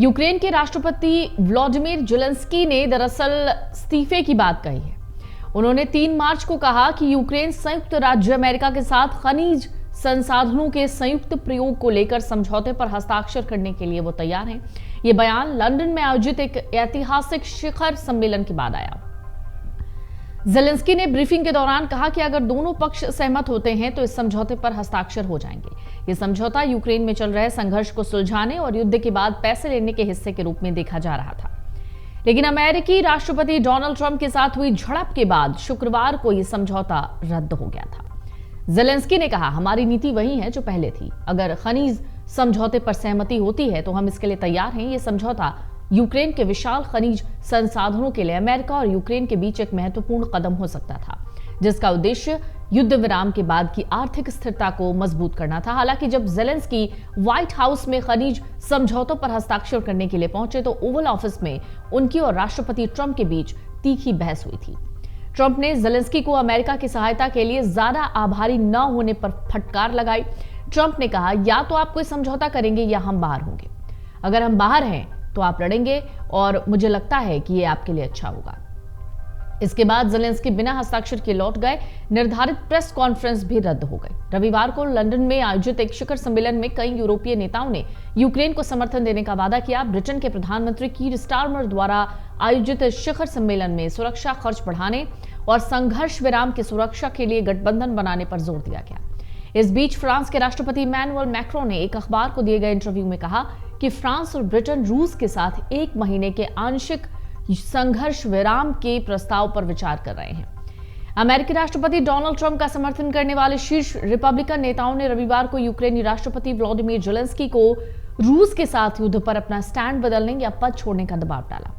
Ukraine के राष्ट्रपति Vladimir Zelensky ने दरअसल इस्तीफे की बात कही है। उन्होंने 3 मार्च को कहा कि यूक्रेन संयुक्त राज्य अमेरिका के साथ खनिज संसाधनों के संयुक्त प्रयोग को लेकर समझौते पर हस्ताक्षर करने के लिए वो तैयार हैं। ये बयान लंदन में आयोजित एक ऐतिहासिक शिखर सम्मेलन के बाद आया। ज़ेलेंस्की ने ब्रीफिंग के दौरान कहा कि अगर दोनों पक्ष सहमत होते हैं तो इस समझौते पर हस्ताक्षर हो जाएंगे। ये समझौता यूक्रेन में चल रहे संघर्ष को सुलझाने और युद्ध के बाद पैसे लेने के हिस्से के रूप में देखा जा रहा था। लेकिन अमेरिकी राष्ट्रपति डोनाल्ड ट्रंप के साथ हुई झड़प के बाद शुक्रवार को यह समझौता रद्द हो गया था। ज़ेलेंस्की ने कहा, हमारी नीति वही है जो पहले थी। अगर खनिज समझौते पर सहमति होती है तो हम इसके लिए तैयार हैं। ये समझौता यूक्रेन के विशाल खनिज संसाधनों के लिए अमेरिका और यूक्रेन के बीच एक महत्वपूर्ण कदम हो सकता था, जिसका उद्देश्य युद्ध विराम के बाद की आर्थिक स्थिरता को मजबूत करना था। हालांकि जब ज़ेलेंस्की व्हाइट हाउस में खनिज समझौतों पर हस्ताक्षर करने के लिए पहुंचे तो ओवल ऑफिस में उनकी और राष्ट्रपति ट्रंप के बीच तीखी बहस हुई थी। ट्रंप ने ज़ेलेंस्की को अमेरिका की सहायता के लिए ज्यादा आभारी न होने पर फटकार लगाई। ट्रंप ने कहा, या तो आप कोई समझौता करेंगे या हम बाहर होंगे। अगर हम बाहर हैं तो आप लड़ेंगे और मुझे लगता है कि यह आपके लिए अच्छा होगा। इसके बाद ज़ेलेंस्की बिना हस्ताक्षर के लौट गए। निर्धारित प्रेस कॉन्फ्रेंस भी रद्द हो गई। रविवार को लंदन में आयोजित एक शिखर सम्मेलन में कई यूरोपीय नेताओं ने यूक्रेन को समर्थन देने का वादा किया। ब्रिटेन के प्रधानमंत्री कीर स्टारमर द्वारा आयोजित शिखर सम्मेलन में सुरक्षा खर्च बढ़ाने और संघर्ष विराम की सुरक्षा के लिए गठबंधन बनाने पर जोर दिया गया। इस बीच फ्रांस के राष्ट्रपति इमैनुअल मैक्रों ने एक अखबार को दिए गए इंटरव्यू में कहा कि फ्रांस और ब्रिटेन रूस के साथ 1 महीने के आंशिक संघर्ष विराम के प्रस्ताव पर विचार कर रहे हैं। अमेरिकी राष्ट्रपति डोनाल्ड ट्रंप का समर्थन करने वाले शीर्ष रिपब्लिकन नेताओं ने रविवार को यूक्रेनी राष्ट्रपति व्लादिमीर ज़ेलेंस्की को रूस के साथ युद्ध पर अपना स्टैंड बदलने या पद छोड़ने का दबाव डाला।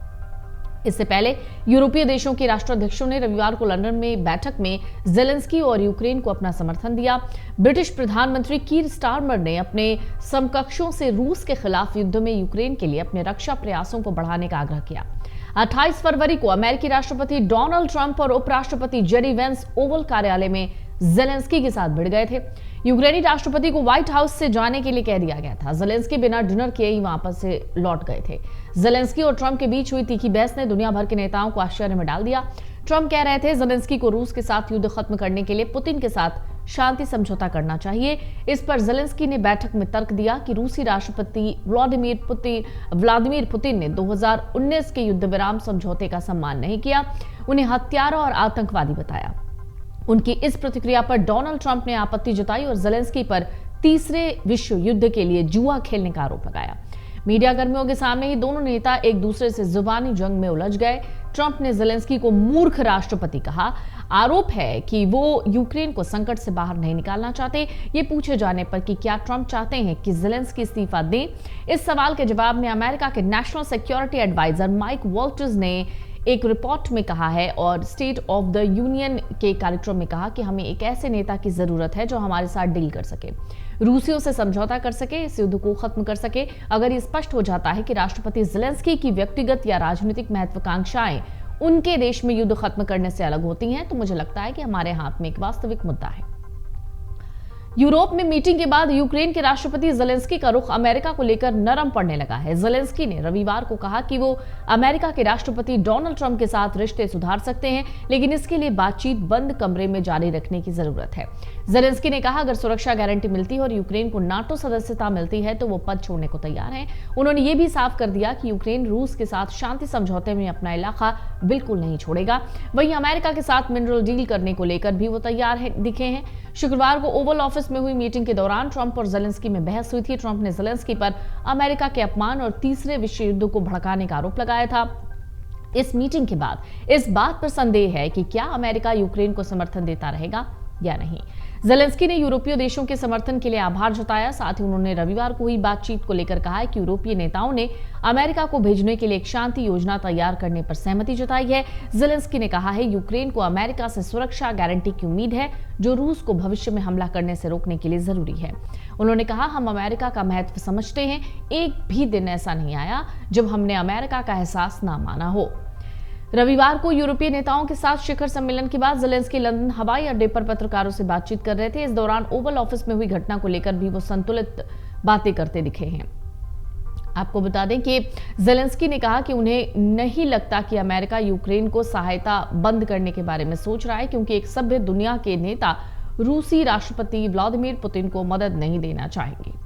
इससे पहले यूरोपीय देशों के राष्ट्राध्यक्षों ने रविवार को लंदन में बैठक में ज़ेलेंस्की और यूक्रेन को अपना समर्थन दिया। ब्रिटिश प्रधानमंत्री कीर स्टारमर ने अपने समकक्षों से रूस के खिलाफ युद्ध में यूक्रेन के लिए अपने रक्षा प्रयासों को बढ़ाने का आग्रह किया। 28 फरवरी को अमेरिकी राष्ट्रपति डोनाल्ड ट्रंप और उपराष्ट्रपति जेडी वेंस ओवल कार्यालय में ज़ेलेंस्की के साथ भिड़ गए थे। यूक्रेनी राष्ट्रपति को व्हाइट हाउस से जाने के लिए कह दिया गया था। ज़ेलेंस्की बिना डिनर किए ही वापस से लौट गए थे। ज़ेलेंस्की और ट्रंप के बीच हुई तीखी बहस ने दुनिया भर के नेताओं को आश्चर्य में डाल दिया। ट्रंप कह रहे थे ज़ेलेंस्की को रूस के साथ युद्ध खत्म करने के लिए पुतिन के साथ शांति समझौता करना चाहिए। इस पर ज़ेलेंस्की ने बैठक में तर्क दिया कि रूसी राष्ट्रपति व्लादिमीर पुतिन ने 2019 के युद्ध विराम समझौते का सम्मान नहीं किया, उन्हें हत्यारा और आतंकवादी बताया। उनकी इस प्रतिक्रिया पर डोनाल्ड ट्रंप ने आपत्ति जताई और ज़ेलेंस्की पर तीसरे विश्व युद्ध के लिए जुआ खेलने का आरोप लगाया। मीडिया कर्मियों के सामने ही दोनों नेता एक दूसरे से जुबानी जंग में उलझ गए। ट्रंप ने ज़ेलेंस्की को मूर्ख राष्ट्रपति कहा। आरोप है कि वो यूक्रेन को संकट से बाहर नहीं निकालना चाहते। ये पूछे जाने पर कि क्या ट्रंप चाहते हैं कि ज़ेलेंस्की इस्तीफा दें, इस सवाल के जवाब में अमेरिका के national security adviser Mike Walters ने एक रिपोर्ट में कहा है और स्टेट ऑफ द यूनियन के कार्यक्रम में कहा कि हमें एक ऐसे नेता की जरूरत है जो हमारे साथ डील कर सके, रूसियों से समझौता कर सके, इस युद्ध को खत्म कर सके। अगर ये स्पष्ट हो जाता है कि राष्ट्रपति ज़ेलेंस्की की व्यक्तिगत या राजनीतिक महत्वाकांक्षाएं उनके देश में युद्ध खत्म करने से अलग होती हैं, तो मुझे लगता है कि हमारे हाथ में एक वास्तविक मुद्दा है। यूरोप में मीटिंग के बाद यूक्रेन के राष्ट्रपति ज़ेलेंस्की का रुख अमेरिका को लेकर नरम पड़ने लगा है। ज़ेलेंस्की ने रविवार को कहा कि वो अमेरिका के राष्ट्रपति डोनाल्ड ट्रंप के साथ रिश्ते सुधार सकते हैं, लेकिन इसके लिए बातचीत बंद कमरे में जारी रखने की जरूरत है। ज़ेलेंस्की ने कहा, अगर सुरक्षा गारंटी मिलती है और यूक्रेन को नाटो सदस्यता मिलती है तो वो पद छोड़ने को तैयार है। उन्होंने ये भी साफ कर दिया कि यूक्रेन रूस के साथ शांति समझौते में अपना इलाका बिल्कुल नहीं छोड़ेगा। वहीं अमेरिका के साथ मिनरल डील करने को लेकर भी वो तैयार दिखे हैं। शुक्रवार को ओवल ऑफिस में हुई मीटिंग के दौरान ट्रंप और ज़ेलेंस्की में बहस हुई थी। ट्रंप ने ज़ेलेंस्की पर अमेरिका के अपमान और तीसरे विश्व युद्ध को भड़काने का आरोप लगाया था। इस मीटिंग के बाद इस बात पर संदेह है कि क्या अमेरिका यूक्रेन को समर्थन देता रहेगा या नहीं। ज़ेलेंस्की ने यूरोपीय देशों के समर्थन के लिए आभार जताया। साथ ही उन्होंने रविवार को हुई बातचीत को लेकर कहा है कि यूरोपीय नेताओं ने अमेरिका को भेजने के लिए एक शांति योजना तैयार करने पर सहमति जताई है। ज़ेलेंस्की ने कहा है, यूक्रेन को अमेरिका से सुरक्षा गारंटी की उम्मीद है, जो रूस को भविष्य में हमला करने से रोकने के लिए जरूरी है। उन्होंने कहा, हम अमेरिका का महत्व समझते हैं। एक भी दिन ऐसा नहीं आया जब हमने अमेरिका का एहसास ना माना हो। रविवार को यूरोपीय नेताओं के साथ शिखर सम्मेलन के बाद ज़ेलेंस्की लंदन हवाई अड्डे पर पत्रकारों से बातचीत कर रहे थे। इस दौरान ओवल ऑफिस में हुई घटना को लेकर भी वो संतुलित बातें करते दिखे हैं। आपको बता दें कि ज़ेलेंस्की ने कहा कि उन्हें नहीं लगता कि अमेरिका यूक्रेन को सहायता बंद करने के बारे में सोच रहा है, क्योंकि एक सभ्य दुनिया के नेता रूसी राष्ट्रपति व्लादिमीर पुतिन को मदद नहीं देना चाहेंगे।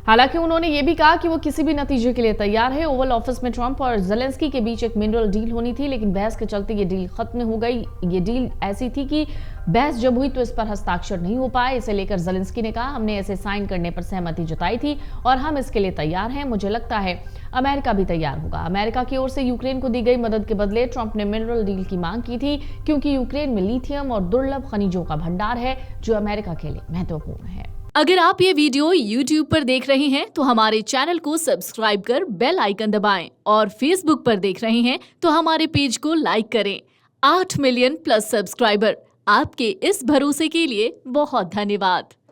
हालांकि उन्होंने ये भी कहा कि वो किसी भी नतीजे के लिए तैयार है। ओवल ऑफिस में ट्रंप और ज़ेलेंस्की के बीच एक मिनरल डील होनी थी, लेकिन बहस के चलते ये डील खत्म हो गई। ये डील ऐसी थी कि बहस जब हुई तो इस पर हस्ताक्षर नहीं हो पाए। इसे लेकर ज़ेलेंस्की ने कहा, हमने इसे साइन करने पर सहमति जताई थी और हम इसके लिए तैयार हैं। मुझे लगता है अमेरिका भी तैयार होगा। अमेरिका की ओर से यूक्रेन को दी गई मदद के बदले ट्रंप ने मिनरल डील की मांग की थी, क्योंकि यूक्रेन में लिथियम और दुर्लभ खनिजों का भंडार है जो अमेरिका के लिए महत्वपूर्ण है। अगर आप ये वीडियो YouTube पर देख रहे हैं तो हमारे चैनल को सब्सक्राइब कर बेल आइकन दबाएं और Facebook पर देख रहे हैं तो हमारे पेज को लाइक करें। 8 मिलियन प्लस सब्सक्राइबर, आपके इस भरोसे के लिए बहुत धन्यवाद।